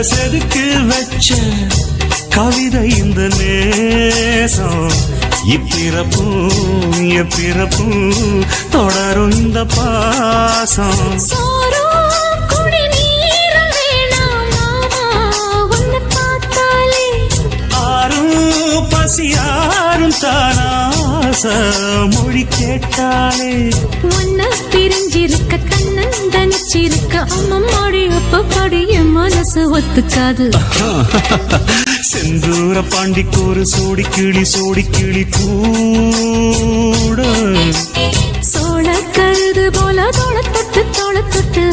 செதுக்கு வச்ச கவிதை இந்த நேசம் இப்பிறப்பும் எப்பிறப்பும் தொடரும் இந்த பாசம் ஆரும் பசியாரும் தானாச மொழி கேட்டாலே ஒன்ன பிரிஞ்சிருக்க கண்ணன் தனிச்சிருக்க அம்மம்மாடி அப்பப்பாடி என் மனசு ஒத்துக்காது செந்தூர பாண்டிக்கோரு சோடி கிளி கூட சோழ கழுது போல தோள தொட்டு